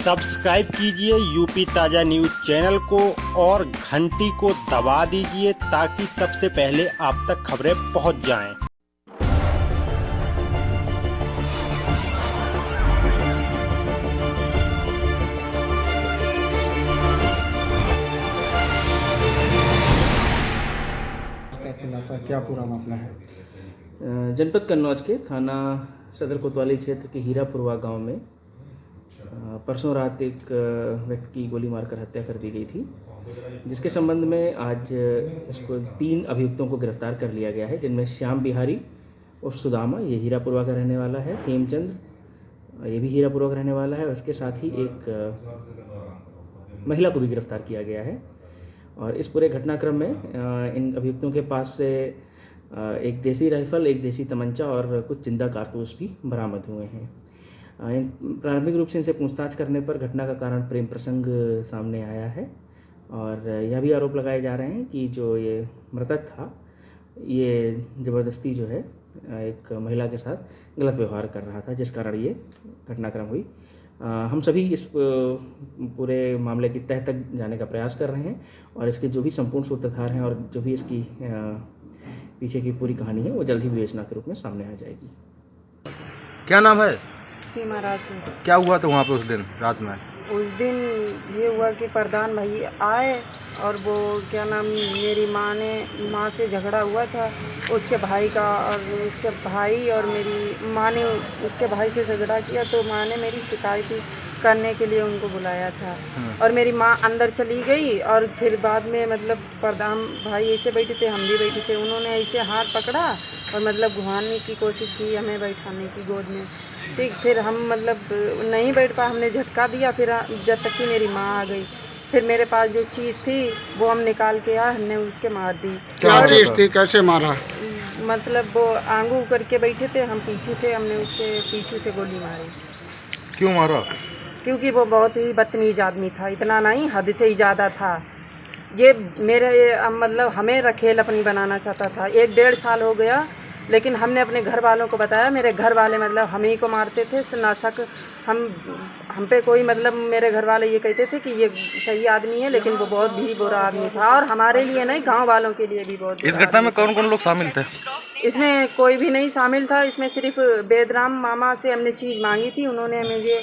Subscribe कीजिए UP ताज़ा news channel को और घंटी को दबा दीजिए ताकि सबसे पहले आप तक खबरें पहुंच जाएं। क्या पूरा मामला है? जनपद कन्नौज के थाना सदर कोतवाली क्षेत्र के हीरापुरवा गांव में परसों रात एक व्यक्ति की गोली मारकर हत्या कर दी गई थी, जिसके संबंध में आज इसको 3 अभियुक्तों को गिरफ्तार कर लिया गया है, जिनमें श्याम बिहारी और सुदामा, ये हीरापुरवा का रहने वाला है, हेमचंद, ये भी हीरापुरवा का रहने वाला है, और उसके साथ ही एक महिला को भी गिरफ्तार किया गया है। और इस पूरे घटनाक्रम में इन अभियुक्तों के पास से एक देसी राइफल, एक देसी तमंचा और कुछ जिंदा कारतूस भी बरामद हुए हैं। प्रारंभिक रूप से इनसे पूछताछ करने पर घटना का कारण प्रेम प्रसंग सामने आया है, और यह भी आरोप लगाए जा रहे हैं कि जो ये मृतक था, ये ज़बरदस्ती जो है एक महिला के साथ गलत व्यवहार कर रहा था, जिस कारण ये घटनाक्रम हुई। हम सभी इस पूरे मामले की तह तक जाने का प्रयास कर रहे हैं, और इसके जो भी संपूर्ण सूत्रधार हैं और जो भी इसकी पीछे की पूरी कहानी है, वो जल्द ही विवेचना के रूप में सामने आ जाएगी। क्या नाम है? सीमा राजपूत। क्या हुआ था वहाँ पे उस दिन रात में? उस दिन ये हुआ कि प्रधान भाई आए और वो क्या नाम, मेरी माँ से झगड़ा हुआ था उसके भाई का, और उसके भाई और मेरी माँ ने उसके भाई से झगड़ा किया, तो माँ ने मेरी शिकायत करने के लिए उनको बुलाया था। और मेरी माँ अंदर चली गई, और फिर बाद में मतलब प्रधान भाई ऐसे बैठे थे, हम भी बैठे थे, उन्होंने ऐसे हाथ पकड़ा और मतलब घुमाने की कोशिश की हमें बैठाने की गोद में। ठीक, फिर हम मतलब नहीं बैठ पाए, हमने झटका दिया, फिर जब तक कि मेरी माँ आ गई, फिर मेरे पास जो चीज़ थी वो हम निकाल के आए, हमने उसके मार दी। क्या चीज़ थी, कैसे मारा? मतलब वो आंगू करके बैठे थे, हम पीछे थे, हमने उसके पीछे से गोली मारी। क्यों मारा? क्योंकि वो बहुत ही बदतमीज आदमी था, इतना नहीं हद से ही ज़्यादा था। ये मेरे मतलब हमें रखेल अपनी बनाना चाहता था। 1-1.5 साल हो गया, लेकिन हमने अपने घर वालों को बताया, मेरे घर वाले मतलब हम ही को मारते थे, नाशक हम पे कोई मतलब मेरे घर वाले ये कहते थे कि ये सही आदमी है, लेकिन वो बहुत भी बुरा आदमी था, और हमारे लिए नहीं, गांव वालों के लिए भी बहुत। इस घटना में कौन कौन लोग शामिल थे? इसमें कोई भी नहीं शामिल था, इसमें सिर्फ बेदराम मामा से हमने चीज़ मांगी थी, उन्होंने हमें ये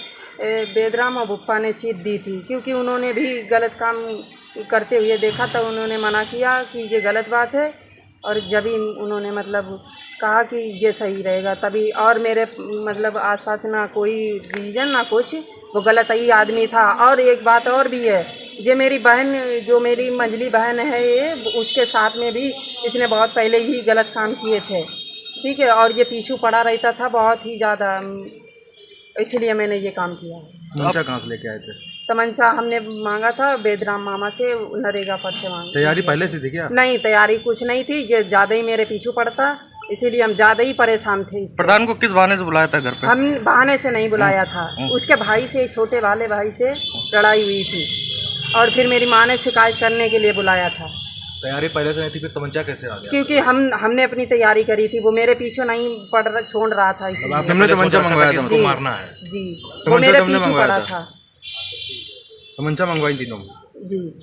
बेदराम और बुप्पा ने चीज़ दी थी, क्योंकि उन्होंने भी गलत काम करते हुए देखा, तो उन्होंने मना किया कि ये गलत बात है, और जब ही उन्होंने मतलब कहा कि ये सही रहेगा तभी। और मेरे मतलब आसपास ना कोई रीजन ना कुछ, वो गलत ही आदमी था। और एक बात और भी है, ये मेरी बहन, जो मेरी मंझली बहन है ये, उसके साथ में भी इसने बहुत पहले ही गलत काम किए थे, ठीक है, और ये पीछू पड़ा रहता था बहुत ही ज़्यादा, इसलिए मैंने ये काम किया। तमंचा कहाँ से लेके आए थे? तमंचा हमने मांगा था बेदराम मामा से, नरेगा पर से मांगा। तैयारी पहले से थी क्या? नहीं, तैयारी कुछ नहीं थी, ये ज़्यादा ही मेरे पीछू पड़ता, इसीलिए हम ज़्यादा ही परेशान थे इससे। प्रधान को किस बहाने से बुलाया था घर पे? हम बहाने से नहीं बुलाया था, उसके भाई से, छोटे वाले भाई से लड़ाई हुई थी, और फिर मेरी माँ ने शिकायत करने के लिए बुलाया था। तैयारी पहले से नहीं थी, फिर तमंचा कैसे आ गया? क्योंकि हमने अपनी तैयारी करी थी, वो मेरे पीछे नहीं छोड़ रहा था, इसलिए। तुमने तमंचा मंगवाया था? जी, मारना है जी, वो मेरे पीछे पड़ा था। तमंचा मंगवाई तीनों? जी।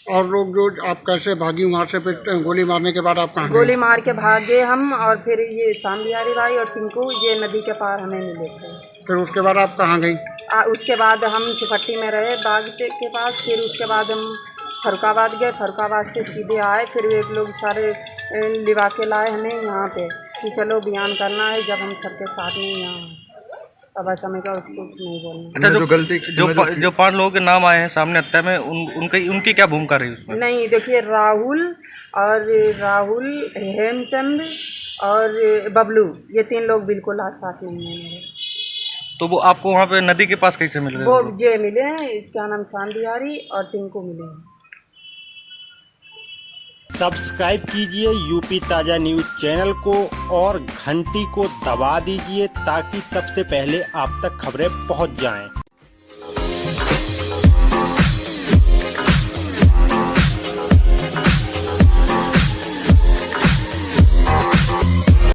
और लोग जो आप कैसे भागी वहाँ से, फिर गोली मारने के बाद आप कहाँ गए? गोली मार के भागे हम, और फिर ये श्याम बिहारी भाई और टिंकू ये नदी के पार हमें मिले थे। फिर उसके बाद आप कहाँ गई? उसके बाद हम चिपट्टी में रहे बाग के पास, फिर उसके बाद हम फरुखाबाद गए, फरुखाबाद से सीधे आए, फिर एक लोग सारे लिवा के लाए हमें यहाँ पे कि चलो बयान करना है, जब हम सबके साथ में यहाँ अब ऐसा में कुछ नहीं बोलना। अच्छा, जो गलती जो 5 लोगों के नाम आए हैं सामने हत्या में, उनकी क्या भूमिका रही उसमें? नहीं, देखिए, राहुल, हेमचंद और बबलू, ये 3 लोग बिल्कुल आसपास नहीं है मेरे। तो वो आपको वहाँ पे नदी के पास कैसे मिल गए? वो ये मिले हैं, क्या नाम, श्याम बिहारी और टिंकू मिले हैं। सब्सक्राइब कीजिए यूपी ताज़ा न्यूज़ चैनल को और घंटी को दबा दीजिए ताकि सबसे पहले आप तक खबरें पहुंच जाएं।